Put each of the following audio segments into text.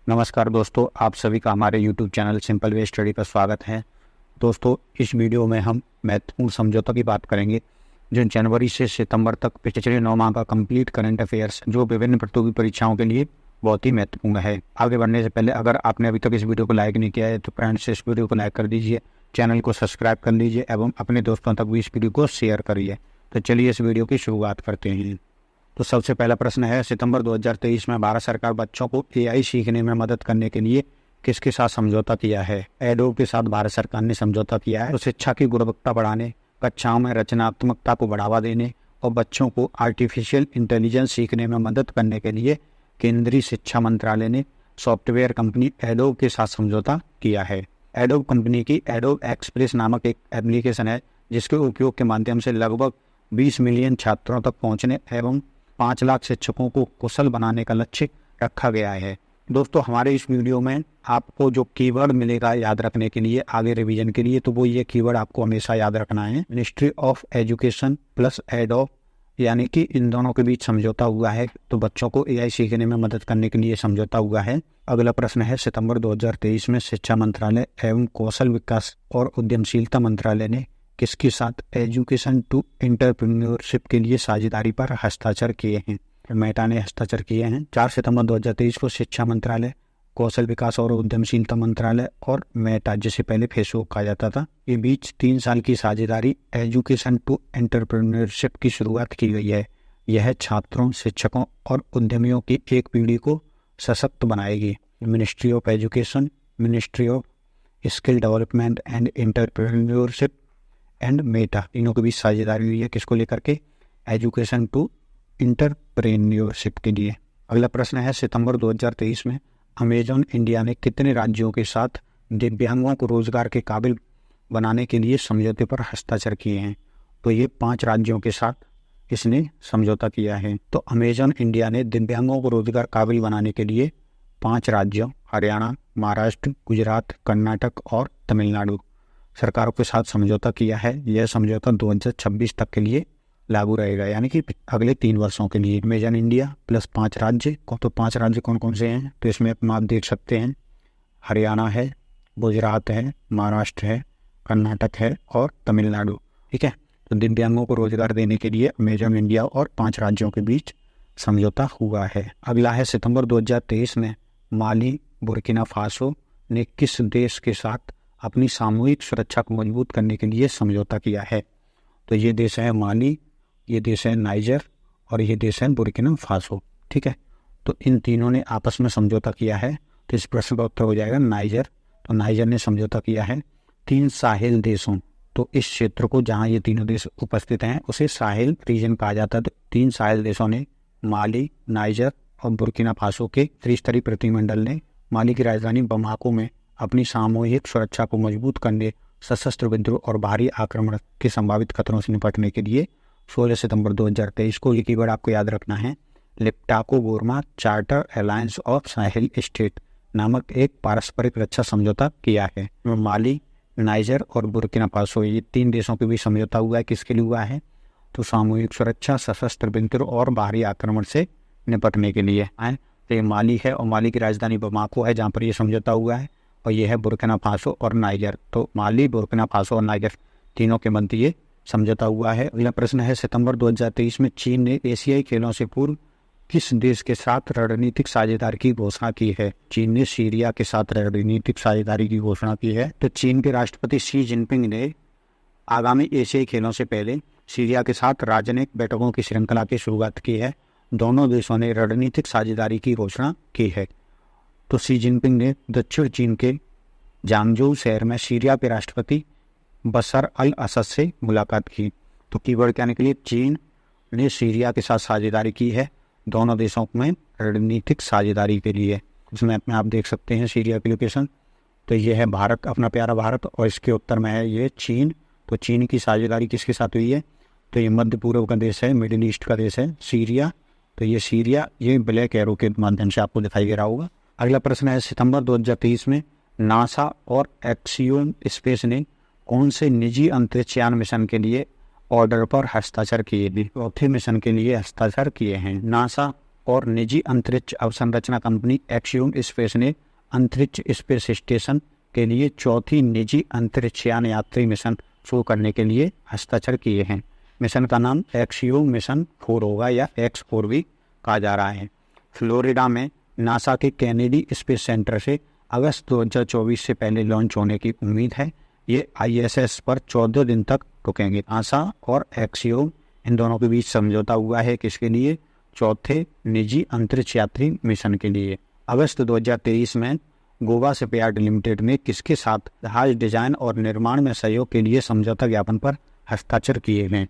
नमस्कार दोस्तों, आप सभी का हमारे YouTube channel simple way study पर स्वागत है। दोस्तों, इस वीडियो में हम महत्वपूर्ण समझौता की बात करेंगे जो जनवरी से सितंबर तक पिछले 9 माह का कंप्लीट करंट अफेयर्स जो विभिन्न प्रतियोगी परीक्षाओं के लिए बहुत ही महत्वपूर्ण है। आगे बढ़ने से पहले अगर आपने अभी तक इस वीडियो को लाइक नहीं किया है तो फ्रेंड्स इस वीडियो को लाइक कर दीजिए, चैनल को सब्सक्राइब कर लीजिए एवं अपने दोस्तों तक भी इस वीडियो को शेयर करिए। तो चलिए इस वीडियो की शुरुआत करते हैं। तो सबसे पहला प्रश्न है, सितंबर 2023 में भारत सरकार बच्चों को AI सीखने में मदद करने के लिए किसके साथ समझौता किया है? एडोब के साथ भारत सरकार ने समझौता किया है। तो शिक्षा की गुणवत्ता बढ़ाने, कक्षाओं में रचनात्मकता को बढ़ावा देने और बच्चों को आर्टिफिशियल इंटेलिजेंस सीखने में मदद करने के लिए केंद्रीय शिक्षा मंत्रालय ने सॉफ्टवेयर कंपनी एडोब के साथ समझौता किया है। एडोब कंपनी की एडोब एक्सप्रेस नामक एक एप्लीकेशन है जिसके उपयोग के माध्यम से लगभग 20 मिलियन छात्रों तक पहुँचने एवं 5 लाख शिक्षकों को कुशल बनाने का लक्ष्य रखा गया है। दोस्तों, हमारे इस वीडियो में आपको जो कीवर्ड मिलेगा याद रखने के लिए आगे रिवीजन के लिए, तो वो ये कीवर्ड आपको हमेशा याद रखना है, ministry of education plus adobe, यानी कि इन दोनों के बीच समझौता हुआ है। तो बच्चों को AI सीखने में मदद करने के लिए समझौता हुआ है। अगला प्रश्न है, सितंबर 2023 में शिक्षा मंत्रालय एवं कौशल विकास और उद्यमशीलता मंत्रालय ने किसके साथ एजुकेशन टू एंटरप्रेन्योरशिप के लिए साझेदारी पर हस्ताक्षर किए हैं? मेटा ने हस्ताक्षर किए हैं। 4 सितंबर 2023 को शिक्षा मंत्रालय, कौशल विकास और उद्यमशीलता मंत्रालय और मेटा, जिसे पहले फेसबुक कहा जाता था, के बीच 3 साल की साझेदारी एजुकेशन टू एंटरप्रेन्योरशिप की शुरुआत की गई है। यह छात्रों, शिक्षकों और उद्यमियों की एक पीढ़ी को सशक्त बनाएगी। Ministry of education, ministry of skill development and entrepreneurship and Meta, तीनों के बीच साझेदारी हुई है। किसको लेकर के? एजुकेशन टू एंटरप्रेन्योरशिप के लिए। अगला प्रश्न है, सितंबर 2023 में अमेजॉन इंडिया ने कितने राज्यों के साथ दिव्यांगों को रोजगार के काबिल बनाने के लिए समझौते पर हस्ताक्षर किए हैं? तो ये 5 राज्यों के साथ इसने समझौता किया है। तो अमेजॉन इंडिया ने दिव्यांगों को रोजगार काबिल बनाने के लिए 5 राज्यों हरियाणा, महाराष्ट्र, गुजरात, कर्नाटक और तमिलनाडु सरकारों के साथ समझौता किया है। यह समझौता 2026 तक के लिए लागू रहेगा, यानी कि अगले 3 वर्षों के लिए। अमेजन इंडिया प्लस 5 राज्य तो 5 राज्य कौन कौन से हैं? तो इसमें आप देख सकते हैं, हरियाणा है, गुजरात है, महाराष्ट्र है, कर्नाटक है और तमिलनाडु। ठीक है, तो दिव्यांगों को रोजगार देने के लिए अमेजन इंडिया और 5 राज्यों के बीच समझौता हुआ है। अगला है, सितंबर 2023 में माली, बुर्किना फासो ने किस देश के साथ अपनी सामूहिक सुरक्षा को मजबूत करने के लिए समझौता किया है? तो ये देश है माली, ये देश है नाइजर और ये देश है बुर्किना फासो। ठीक है, तो इन तीनों ने आपस में समझौता किया है। तो इस प्रश्न का उत्तर हो जाएगा नाइजर। तो नाइजर ने समझौता किया है 3 साहिल देशों, तो इस क्षेत्र को जहाँ ये तीनों देश उपस्थित हैं उसे साहिल रीजन कहा जाता है। तो 3 साहिल देशों ने, माली, नाइजर और बुर्किना फासो के त्रिस्तरीय प्रतिनिधिमंडल ने माली की राजधानी बमाको में अपनी सामूहिक सुरक्षा को मजबूत करने, सशस्त्र विद्रोह और बाहरी आक्रमण के संभावित खतरों से निपटने के लिए 16 सितंबर 2023 को, ये कीवर्ड आपको याद रखना है, Liptako Gourma charter alliance of Sahel state नामक एक पारस्परिक रक्षा समझौता किया है। माली, नाइजर और बुर्किना फासो, ये 3 देशों के बीच समझौता हुआ है। किसके लिए हुआ है? तो सामूहिक सुरक्षा, सशस्त्र विद्रोह और बाहरी आक्रमण से निपटने के लिए है। तो ये माली है और माली की राजधानी बमाको है जहाँ पर ये समझौता हुआ है, और ये है बुर्किना फासो और नाइजर। तो माली, बुर्किना फासो और नाइजर तीनों के मध्य ये समझौता हुआ है। अगला प्रश्न है, सितंबर 2023 में चीन ने एशियाई खेलों से पूर्व किस देश के साथ रणनीतिक साझेदारी की घोषणा की है? चीन ने सीरिया के साथ रणनीतिक साझेदारी की घोषणा की है। तो चीन के राष्ट्रपति शी जिनपिंग ने आगामी एशियाई खेलों से पहले सीरिया के साथ राजनयिक बैठकों की श्रृंखला की शुरुआत की है। दोनों देशों ने रणनीतिक साझेदारी की घोषणा की है। तो शी जिनपिंग ने दक्षिण चीन के जांगजू शहर में सीरिया के राष्ट्रपति बशर अल असद से मुलाकात की। तो कीवर्ड क्या निकली? चीन ने सीरिया के साथ साझेदारी की है दोनों देशों में रणनीतिक साझेदारी के लिए। इस मैप में आप देख सकते हैं सीरिया की लोकेशन। तो ये है भारत, अपना प्यारा भारत, और इसके उत्तर में है ये चीन। तो चीन की साझेदारी किसके साथ हुई है? तो ये मध्य पूर्व का देश है, मिडिल ईस्ट का देश है सीरिया। तो ये सीरिया, ये ब्लैक एरो के माध्यम से आपको दिखाई दे रहा होगा। अगला प्रश्न है, सितंबर 2023 में नासा और एक्सियोम स्पेस ने कौन से निजी अंतरिक्षयान मिशन के लिए ऑर्डर पर हस्ताक्षर किए? चौथे मिशन के लिए हस्ताक्षर किए हैं। नासा और निजी अंतरिक्ष अवसंरचना कंपनी एक्सियोम स्पेस ने अंतरिक्ष स्पेस स्टेशन के लिए चौथी निजी अंतरिक्षयान यात्री मिशन शुरू करने के लिए हस्ताक्षर किए हैं। मिशन का नाम एक्सियोम मिशन 4 होगा या X4 भी कहा जा रहा है। फ्लोरिडा में नासा के कैनेडी स्पेस सेंटर से अगस्त 2024 से पहले लॉन्च होने की उम्मीद है। ये ISS पर 14 दिन तक रुकेंगे। नासा और एक्सियोम इन दोनों के बीच समझौता हुआ है किसके लिए? चौथे निजी अंतरिक्ष यात्री मिशन के लिए। अगस्त 2023 में गोवा शिपयार्ड लिमिटेड ने किसके साथ जहाज डिजाइन और निर्माण में सहयोग के लिए समझौता ज्ञापन पर हस्ताक्षर किए हैं?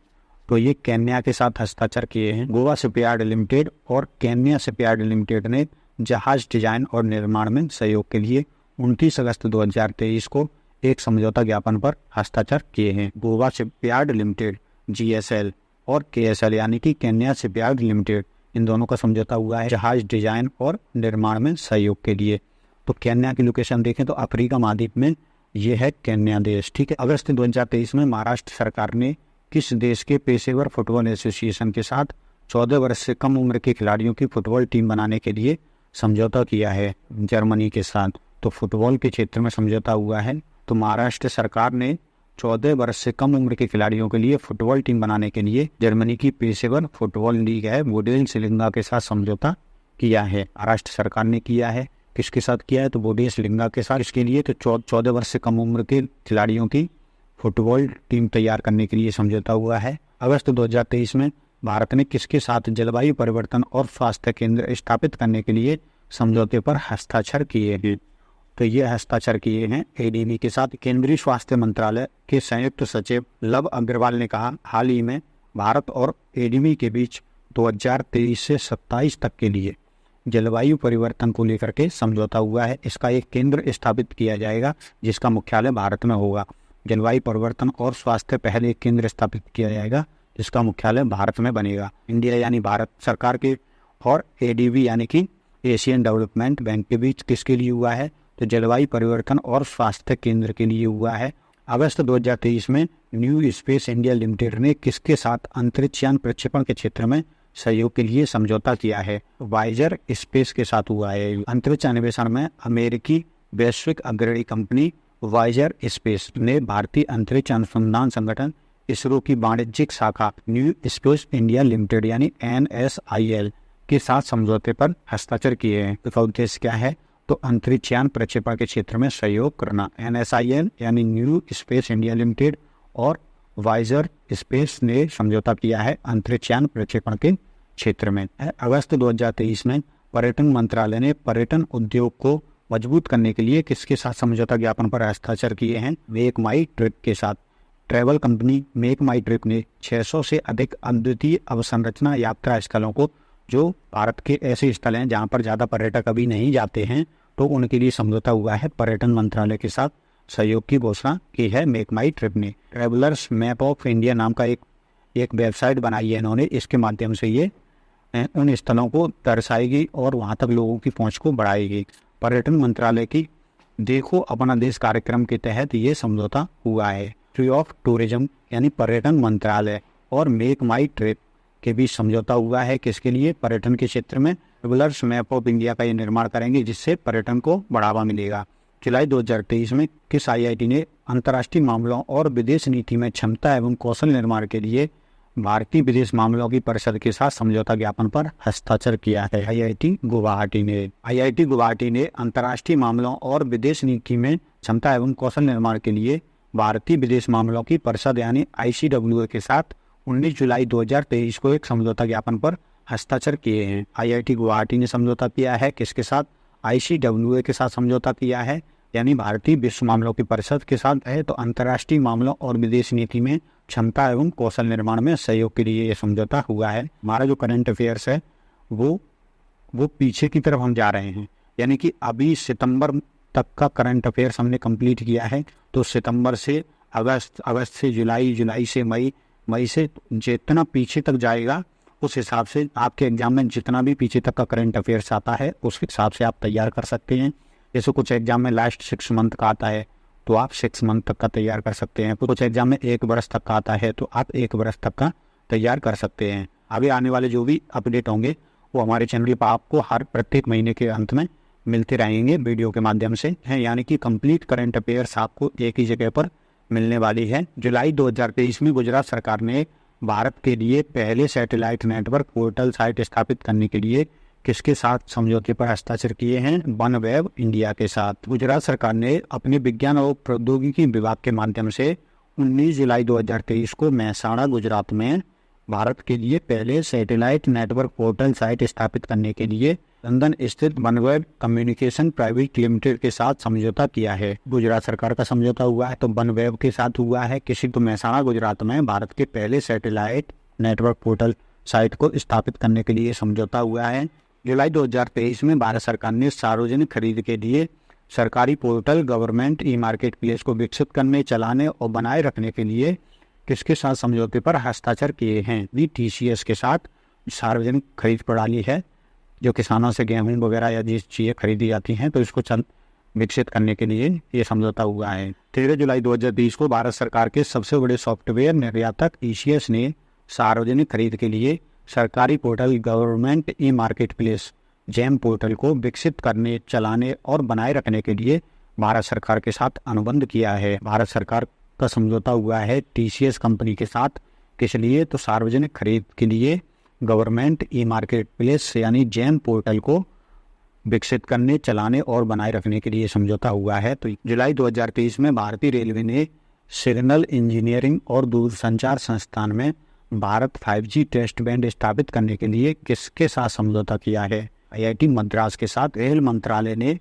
तो ये केन्या के साथ हस्ताक्षर किए हैं। गोवा शिपयार्ड लिमिटेड और केन्या शिपयार्ड लिमिटेड ने जहाज डिजाइन और निर्माण में सहयोग के लिए 29 अगस्त 2023 को एक समझौता ज्ञापन पर हस्ताक्षर किए हैं। गोवा शिपयार्ड लिमिटेड GSL और KSL यानी कि केन्या शिपयार्ड लिमिटेड, इन दोनों का समझौता हुआ है जहाज डिजाइन और निर्माण में सहयोग के लिए। तो केन्या की लोकेशन देखें तो अफ्रीका महाद्वीप में ये है केन्या देश, ठीक है। अगस्त 2023 में महाराष्ट्र सरकार ने किस देश के पेशेवर फुटबॉल एसोसिएशन के साथ 14 वर्ष से कम उम्र के खिलाड़ियों की फुटबॉल टीम बनाने के लिए समझौता किया है? जर्मनी के साथ। तो फुटबॉल के क्षेत्र में समझौता हुआ है। तो महाराष्ट्र सरकार ने 14 वर्ष से कम उम्र के खिलाड़ियों के लिए फुटबॉल टीम बनाने के लिए जर्मनी की पेशेवर फुटबॉल लीग है बुंदेसलिगा के साथ समझौता किया है। महाराष्ट्र सरकार ने किया है। किसके साथ किया है? तो बुंदेसलिगा के साथ। इसके लिए तो 14 वर्ष से कम उम्र के खिलाड़ियों की फुटबॉल टीम तैयार करने के लिए समझौता हुआ है। अगस्त 2023 में भारत ने किसके साथ जलवायु परिवर्तन और स्वास्थ्य केंद्र स्थापित करने के लिए समझौते पर हस्ताक्षर किए हैं? तो ये हस्ताक्षर किए हैं ADB के साथ। केंद्रीय स्वास्थ्य मंत्रालय के संयुक्त सचिव लव अग्रवाल ने कहा, हाल ही में भारत और ADB के बीच 2023 से 27 तक के लिए जलवायु परिवर्तन को लेकर के समझौता हुआ है। इसका एक केंद्र स्थापित किया जाएगा जिसका मुख्यालय भारत में होगा। जलवायु परिवर्तन और स्वास्थ्य पहले एक केंद्र स्थापित किया जाएगा जिसका मुख्यालय भारत में बनेगा। इंडिया यानी भारत सरकार के और ADB यानी कि एशियन डेवलपमेंट बैंक के बीच किसके लिए हुआ है? तो जलवायु परिवर्तन और स्वास्थ्य केंद्र के लिए हुआ है। अगस्त 2023 में न्यू स्पेस इंडिया लिमिटेड ने किसके साथ अंतरिक्षयान प्रक्षेपण के क्षेत्र में सहयोग के लिए समझौता किया है? वाइजर स्पेस के साथ हुआ है। अंतरिक्ष अन्वेषण में अमेरिकी वैश्विक अग्रणी कंपनी वाइजर स्पेस ने भारतीय अंतरिक्ष अनुसंधान संगठन इसरो की वाणिज्यिक शाखा न्यू स्पेस इंडिया लिमिटेड यानी NSIL के साथ समझौते पर हस्ताक्षर किए हैं। इसका उद्देश्य क्या है? तो अंतरिक्षयान प्रक्षेपण के क्षेत्र में सहयोग करना। NSIL यानी न्यू स्पेस इंडिया लिमिटेड और वाइजर स्पेस ने समझौता किया है अंतरिक्षयान प्रक्षेपण के क्षेत्र में। अगस्त 2023 में पर्यटन मंत्रालय ने पर्यटन उद्योग को मजबूत करने के लिए किसके साथ समझौता ज्ञापन पर हस्ताक्षर किए हैं? मेक माई ट्रिप के साथ। ट्रैवल कंपनी मेक माई ट्रिप ने 600 से अधिक अद्वितीय अवसंरचना यात्रा स्थलों को, जो भारत के ऐसे स्थल हैं जहां पर ज़्यादा पर्यटक अभी नहीं जाते हैं, तो उनके लिए समझौता हुआ है। पर्यटन मंत्रालय के साथ सहयोग की घोषणा की है मेक माई ट्रिप ने। ट्रैवलर्स मैप ऑफ इंडिया नाम का एक वेबसाइट बनाई है इन्होंने। इसके माध्यम से ये उन स्थलों को दर्शाएगी और वहाँ तक लोगों की पहुँच को बढ़ाएगी। पर्यटन मंत्रालय की देखो अपना देश कार्यक्रम के तहत ये समझौता हुआ है। मिनिस्ट्री ऑफ टूरिज्म यानी पर्यटन मंत्रालय और मेक माई ट्रिप के बीच समझौता हुआ है। किसके लिए? पर्यटन के क्षेत्र में ट्रैवलर्स मैप ऑफ इंडिया का ये निर्माण करेंगे जिससे पर्यटन को बढ़ावा मिलेगा। जुलाई 2023 में किस IIT ने अंतर्राष्ट्रीय मामलों और विदेश नीति में क्षमता एवं कौशल निर्माण के लिए भारतीय विदेश मामलों की परिषद के साथ समझौता ज्ञापन पर हस्ताक्षर किया है? IIT गुवाहाटी ने। IIT गुवाहाटी ने अंतर्राष्ट्रीय मामलों और विदेश नीति में क्षमता एवं कौशल निर्माण के लिए भारतीय विदेश मामलों की परिषद यानी ICWA के साथ 19 जुलाई 2023 को एक समझौता ज्ञापन पर हस्ताक्षर किए हैं। IIT गुवाहाटी ने समझौता किया है किसके साथ? ICWA के साथ समझौता किया है यानी भारतीय विश्व मामलों की परिषद के साथ है। तो अंतर्राष्ट्रीय मामलों और विदेश नीति में क्षमता एवं कौशल निर्माण में सहयोग के लिए यह समझौता हुआ है। हमारा जो करंट अफेयर्स है वो पीछे की तरफ हम जा रहे हैं, यानी कि अभी सितंबर तक का करंट अफेयर्स हमने कंप्लीट किया है। तो सितंबर से अगस्त, अगस्त से जुलाई, जुलाई से मई, मई से जितना पीछे तक जाएगा उस हिसाब से आपके एग्जाम में जितना भी पीछे तक का करंट अफेयर्स आता है उस हिसाब से आप तैयार कर सकते हैं। जैसे कुछ एग्जाम में लास्ट 6 मंथ का आता है तो आप 6 मंथ तक का तैयार कर सकते हैं। कुछ एग्जाम में 1 वर्ष तक का आता है तो आप 1 वर्ष तक का तैयार कर सकते हैं। आगे आने वाले जो भी अपडेट होंगे वो हमारे चैनल पर आपको हर प्रत्येक महीने के अंत में मिलते रहेंगे वीडियो के माध्यम से हैं, यानी कि कंप्लीट करंट अफेयर्स आपको एक ही जगह पर मिलने वाली है। जुलाई 2023 में गुजरात सरकार ने भारत के लिए पहले सैटेलाइट नेटवर्क पोर्टल साइट स्थापित करने के लिए किसके साथ समझौते पर हस्ताक्षर किए हैं? वनवेब इंडिया के साथ। गुजरात सरकार ने अपने विज्ञान और प्रौद्योगिकी विभाग के माध्यम से 19 जुलाई 2023 को मेहसाणा गुजरात में भारत के लिए पहले सैटेलाइट नेटवर्क पोर्टल साइट स्थापित करने के लिए लंदन स्थित वनवेब कम्युनिकेशन प्राइवेट लिमिटेड के साथ समझौता किया है। गुजरात सरकार का समझौता हुआ है तो वनवेब के साथ हुआ है। किसी तो मेहसाणा गुजरात में भारत के पहले सैटेलाइट नेटवर्क पोर्टल साइट को स्थापित करने के लिए समझौता हुआ है। जुलाई 2023 में भारत सरकार ने सार्वजनिक खरीद के लिए सरकारी portal government e market place को विकसित करने, चलाने और बनाए रखने के लिए किसके साथ समझौते पर हस्ताक्षर किए हैं? TCS के साथ। सार्वजनिक खरीद प्रणाली है जो किसानों से गेहूं वगैरह या जिस चीज़ें खरीदी जाती हैं तो इसको विकसित करने के लिए ये समझौता हुआ है। 13 जुलाई 2020 को भारत सरकार के सबसे बड़े सॉफ्टवेयर निर्यातक TCS ने सार्वजनिक खरीद के लिए सरकारी portal government e market place GeM portal को विकसित करने, चलाने और बनाए रखने के लिए भारत सरकार के साथ अनुबंध किया है। भारत सरकार का समझौता हुआ है TCS कंपनी के साथ। किस लिए? तो सार्वजनिक खरीद के लिए गवर्नमेंट ई मार्केट प्लेस यानी जैम पोर्टल को विकसित करने, चलाने और बनाए रखने के लिए समझौता हुआ है। तो जुलाई 2023 में भारतीय रेलवे ने सिग्नल इंजीनियरिंग और दूरसंचार संस्थान में भारत 5G टेस्ट बैंड स्थापित करने के लिए किसके साथ समझौता किया है? IIT मद्रास के साथ। रेल मंत्रालय ने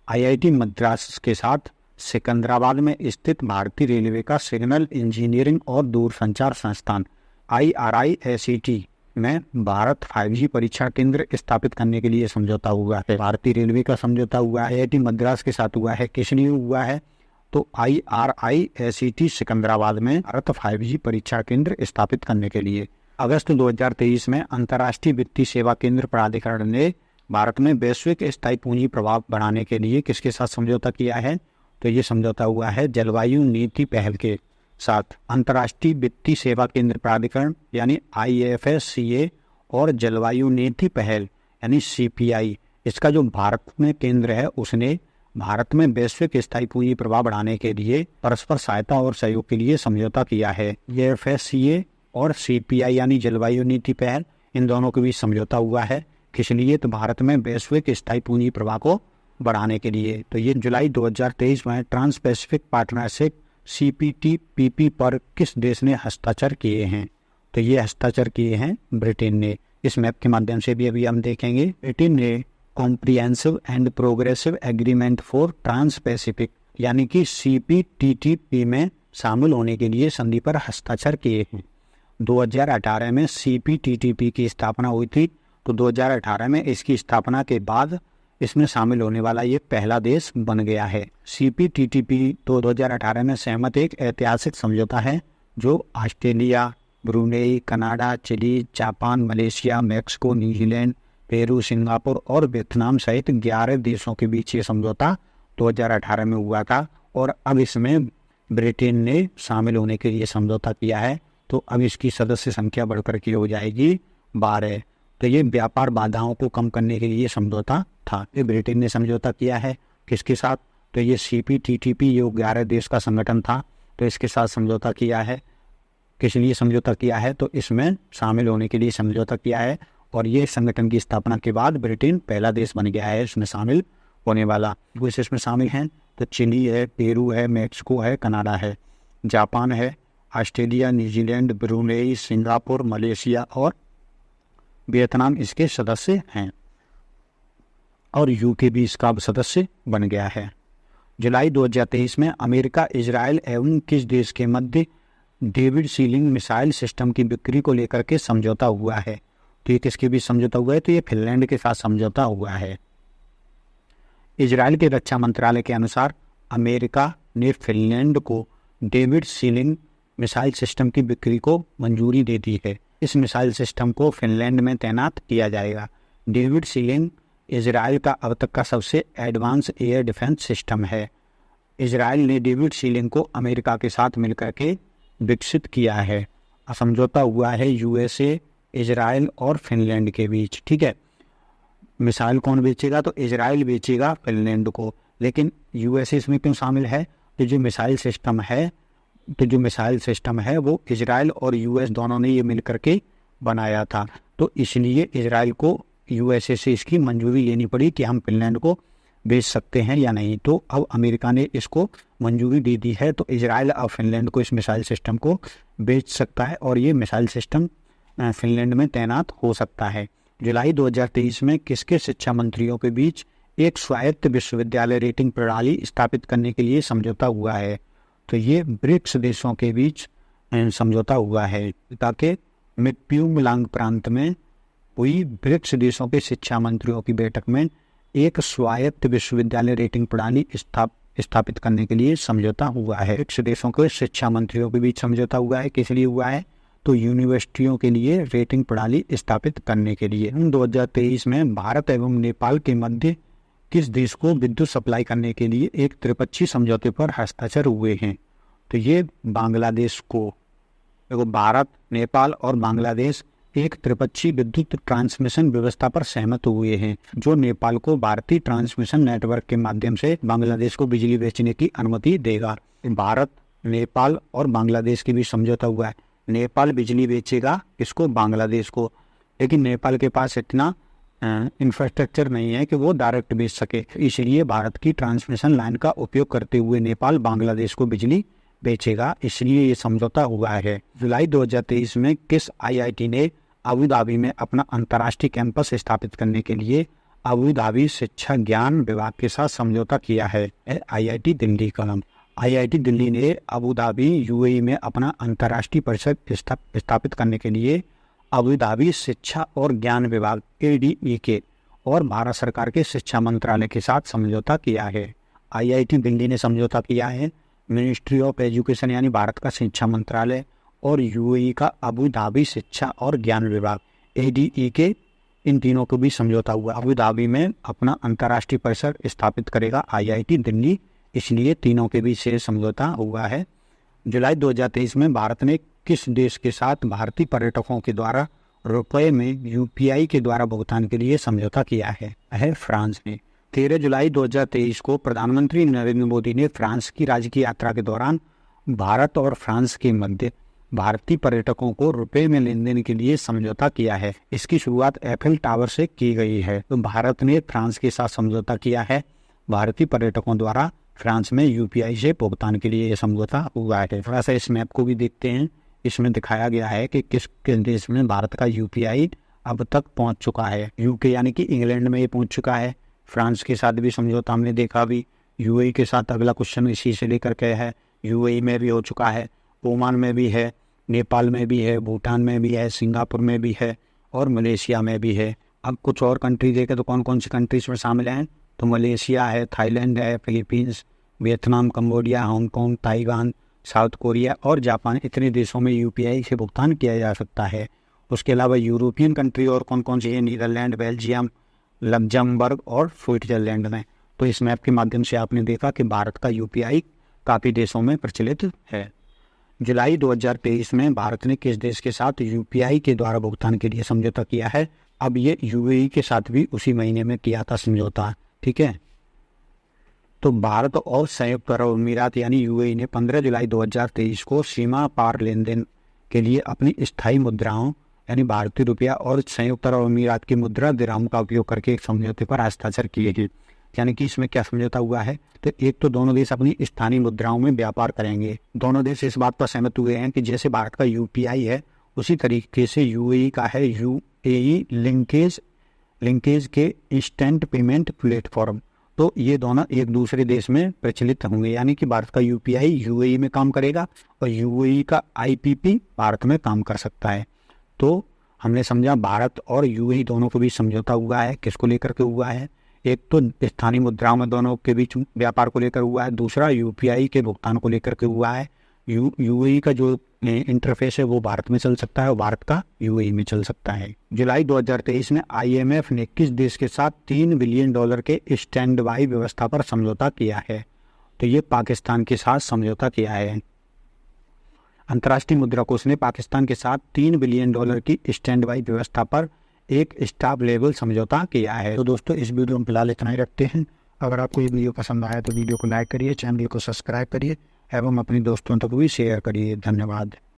IIT मद्रास के साथ सिकंदराबाद में स्थित भारतीय रेलवे का सिग्नल इंजीनियरिंग और दूरसंचार संस्थान IRISET में भारत 5G परीक्षा केंद्र स्थापित करने के लिए समझौता हुआ है। भारतीय रेलवे का समझौता हुआ है IIT मद्रास के साथ हुआ है। किस लिए हुआ है? तो IRISET सिकंदराबाद में भारत 5G परीक्षा केंद्र स्थापित करने के लिए। अगस्त 2023 में अंतर्राष्ट्रीय वित्तीय सेवा केंद्र प्राधिकरण ने भारत में वैश्विक स्थायी पूंजी प्रभाव बढ़ाने के लिए किसके साथ समझौता किया है? तो ये समझौता हुआ है जलवायु नीति पहल के साथ। अंतर्राष्ट्रीय वित्तीय सेवा केंद्र प्राधिकरण यानी IFSCA और जलवायु नीति पहल यानी CPI, इसका जो भारत में केंद्र है उसने भारत में वैश्विक स्थायी पूंजी प्रवाह बढ़ाने के लिए परस्पर सहायता और सहयोग के लिए समझौता किया है। IFSCA और CPI यानी जलवायु नीति पहल, इन दोनों के बीच समझौता हुआ है। किस लिए? तो भारत में वैश्विक स्थायी पूंजी प्रवाह को बढ़ाने के लिए। तो ये जुलाई 2023 में ट्रांस पैसिफिक पार्टनरशिप CPTPP पर किस देश ने हस्ताक्षर किए हैं? तो ये हस्ताक्षर किए हैं ब्रिटेन ने। इस मैप के माध्यम से भी अभी हम देखेंगे। ब्रिटेन ने comprehensive and progressive agreement for trans Pacific यानी कि CPTPP में शामिल होने के लिए संधि पर हस्ताक्षर किए हैं। 2018 में CPTPP की स्थापना हुई थी, तो 2018 में इसकी स्थापना के बाद इसमें शामिल होने वाला ये पहला देश बन गया है। CPTPP तो 2018 में सहमत एक ऐतिहासिक समझौता है जो Australia, Brunei, Canada, Chile, Japan, Malaysia, Mexico, New Zealand, Peru, Singapore और वियतनाम सहित 11 देशों के बीच ये समझौता 2018 में हुआ था। और अब इसमें ब्रिटेन ने शामिल होने के लिए समझौता किया है, तो अब इसकी सदस्य संख्या बढ़कर के हो जाएगी 12। तो ये व्यापार बाधाओं को कम करने के लिए समझौता था। ये ब्रिटेन ने समझौता किया है किसके साथ? तो ये CPTPP ये 11 देश का संगठन था, तो इसके साथ समझौता किया है। किस लिए समझौता किया है? तो इसमें शामिल होने के लिए समझौता किया है। और ये संगठन की स्थापना के बाद ब्रिटेन पहला देश बन गया है इसमें शामिल होने वाला। कुछ इसमें शामिल हैं तो चिली है, पेरू है, मैक्सिको है, कनाडा है, जापान है, Australia, New Zealand, Brunei, Singapore, Malaysia और वियतनाम इसके सदस्य हैं। और UK भी इसका सदस्य बन गया है। जुलाई 2023 में अमेरिका, इजराइल एवं किस देश के मध्य डेविड सीलिंग मिसाइल सिस्टम की बिक्री को लेकर के समझौता हुआ है? तो ये किसके बीच समझौता हुआ है? तो ये फिनलैंड के साथ समझौता हुआ है। इजराइल के रक्षा मंत्रालय के अनुसार अमेरिका ने फिनलैंड को डेविड सीलिंग मिसाइल सिस्टम की बिक्री को मंजूरी दे दी है। इस मिसाइल सिस्टम को फिनलैंड में तैनात किया जाएगा। डेविड सीलिंग इजराइल का अब तक का सबसे एडवांस एयर डिफेंस सिस्टम है। इजराइल ने डेविड सीलिंग को अमेरिका के साथ मिलकर के विकसित किया है। समझौता हुआ है USA, इजराइल और फिनलैंड के बीच। ठीक है, मिसाइल कौन बेचेगा, तो इजराइल बेचेगा फिनलैंड को। लेकिन यूएसए इसमें क्यों शामिल है, तो जो मिसाइल सिस्टम है वो इजराइल और यूएस दोनों ने ये मिल करके बनाया था। तो इसलिए इजराइल को यूएसए से इसकी मंजूरी लेनी पड़ी कि हम फिनलैंड को बेच सकते हैं या नहीं। तो अब अमेरिका ने इसको मंजूरी दे दी है, तो इजराइल अब फिनलैंड को इस मिसाइल सिस्टम को बेच सकता है और ये मिसाइल सिस्टम फिनलैंड में तैनात हो सकता है। जुलाई 2023 में किसके शिक्षा मंत्रियों के बीच एक स्वायत्त विश्वविद्यालय रेटिंग प्रणाली स्थापित करने के लिए समझौता हुआ है, तो ये ब्रिक्स देशों के बीच समझौता हुआ है। ताकि मिप्यूमलांग प्रांत में हुई ब्रिक्स देशों के शिक्षा मंत्रियों की बैठक में एक स्वायत्त विश्वविद्यालय रेटिंग प्रणाली स्थापित करने के लिए समझौता हुआ है। ब्रिक्स देशों के शिक्षा मंत्रियों के बीच समझौता हुआ है, किस लिए हुआ है, तो यूनिवर्सिटियों के लिए रेटिंग प्रणाली स्थापित करने के लिए। 2023 में भारत एवं नेपाल के मध्य किस देश को विद्युत सप्लाई करने के लिए एक त्रिपक्षीय समझौते पर हस्ताक्षर हुए हैं, तो ये बांग्लादेश को। देखो, भारत, नेपाल और बांग्लादेश एक त्रिपक्षीय विद्युत ट्रांसमिशन व्यवस्था पर सहमत हुए हैं, जो नेपाल को भारतीय ट्रांसमिशन नेटवर्क के माध्यम से बांग्लादेश को बिजली बेचने की अनुमति देगा। भारत, नेपाल और बांग्लादेश के बीच समझौता हुआ है। नेपाल बिजली बेचेगा किसको, बांग्लादेश को, लेकिन नेपाल के पास इतना इंफ्रास्ट्रक्चर नहीं है कि वो डायरेक्ट बेच सके, इसलिए भारत की ट्रांसमिशन लाइन का उपयोग करते हुए नेपाल बांग्लादेश को बिजली बेचेगा, इसलिए ये समझौता हुआ है। जुलाई 2023 में किस आईआईटी ने अबू धाबी में अपना अंतर्राष्ट्रीय कैंपस स्थापित करने के लिए अबू धाबी शिक्षा ज्ञान विभाग के साथ समझौता किया है? आईआईटी दिल्ली का। आईआईटी दिल्ली ने अबू धाबी यूएई में अपना अंतर्राष्ट्रीय परिषद स्थापित करने के लिए अबू धाबी शिक्षा और ज्ञान विभाग ADEK और भारत सरकार के शिक्षा मंत्रालय के साथ समझौता किया है। आईआईटी दिल्ली ने समझौता किया है मिनिस्ट्री ऑफ एजुकेशन यानी भारत का शिक्षा मंत्रालय और यूएई का अबू धाबी शिक्षा और ज्ञान विभाग ADEK, इन तीनों को भी समझौता हुआ। अबू धाबी में अपना अंतर्राष्ट्रीय परिसर स्थापित करेगा आईआईटी दिल्ली, इसलिए तीनों के बीच से समझौता हुआ है। जुलाई 2023 में भारत ने किस देश के साथ भारतीय पर्यटकों के द्वारा रुपए में UPI के द्वारा भुगतान के लिए समझौता किया है? फ्रांस ने। 13 जुलाई 2023 को प्रधानमंत्री नरेंद्र मोदी ने फ्रांस की राजकीय यात्रा के दौरान भारत और फ्रांस के मध्य भारतीय पर्यटकों को रुपए में लेन देन के लिए समझौता किया है। इसकी शुरुआत एफिल टावर से की गई है। तो भारत ने फ्रांस के साथ समझौता किया है, भारतीय पर्यटकों द्वारा फ्रांस में UPI से भुगतान के लिए यह समझौता हुआ है। थोड़ा सा इस मैप को भी देखते हैं, इसमें दिखाया गया है कि किस किस देश में भारत का UPI अब तक पहुंच चुका है। UK यानी कि इंग्लैंड में ये पहुंच चुका है। फ्रांस के साथ भी समझौता हमने देखा अभी। UAE के साथ अगला क्वेश्चन इसी से लेकर के है। UAE में भी हो चुका है, ओमान में भी है, नेपाल में भी है, भूटान में भी है, सिंगापुर में भी है और मलेशिया में भी है। अब कुछ और कंट्री देखें तो कौन कौन सी कंट्रीज में शामिल हैं, तो मलेशिया है, थाईलैंड है, Philippines, Vietnam, Cambodia, Hong Kong, Taiwan, south Korea और जापान, इतने देशों में UPI से भुगतान किया जा सकता है। उसके अलावा यूरोपियन कंट्री और कौन कौन सी है, नीदरलैंड, बेल्जियम, लग्जमबर्ग और स्विट्जरलैंड में। तो इस मैप के माध्यम से आपने देखा कि भारत का UPI काफ़ी देशों में प्रचलित है। जुलाई 2023 में भारत ने किस देश के साथ UPI के द्वारा भुगतान के लिए समझौता किया है? अब ये UAE के साथ भी उसी महीने में किया था समझौता, ठीक है। तो भारत और संयुक्त अरब अमीरात यानी UAE ने 15 जुलाई 2023 को सीमा पार लेन देन के लिए अपनी स्थायी मुद्राओं यानी भारतीय रुपया और संयुक्त अरब अमीरात की मुद्रा दिरहम का उपयोग करके एक समझौते पर हस्ताक्षर किए हैं। यानी कि इसमें क्या समझौता हुआ है, तो एक तो दोनों देश अपनी स्थानीय मुद्राओं में व्यापार करेंगे। दोनों देश इस बात पर सहमत हुए हैं कि जैसे भारत का UPI है उसी तरीके से UAE का है UAE लिंकेज के इंस्टेंट पेमेंट प्लेटफॉर्म। तो ये दोनों एक दूसरे देश में प्रचलित होंगे, यानी कि भारत का UPI UAE में काम करेगा और UAE का IPP भारत में काम कर सकता है। तो हमने समझा भारत और UAE दोनों को भी समझौता हुआ है। किसको लेकर के हुआ है? एक तो स्थानीय मुद्राओं में दोनों के बीच व्यापार को लेकर हुआ है, दूसरा UPI के भुगतान को लेकर के हुआ है। UAE का जो इंटरफेस है वो भारत में चल सकता है और भारत का UAE में चल सकता है। जुलाई 2023 में IMF ने किस देश के साथ $3 बिलियन के स्टैंड बाई व्यवस्था पर समझौता किया है? तो ये पाकिस्तान के साथ समझौता किया है। अंतर्राष्ट्रीय मुद्रा कोष ने पाकिस्तान के साथ $3 बिलियन की स्टैंड बाई व्यवस्था पर एक स्टाफ लेवल समझौता किया है। तो दोस्तों इस वीडियो में फिलहाल इतना ही रखते हैं। अगर आपको ये वीडियो पसंद आया तो वीडियो को लाइक करिए, चैनल को सब्सक्राइब करिए एवं अपने दोस्तों तक भी शेयर करिए। धन्यवाद।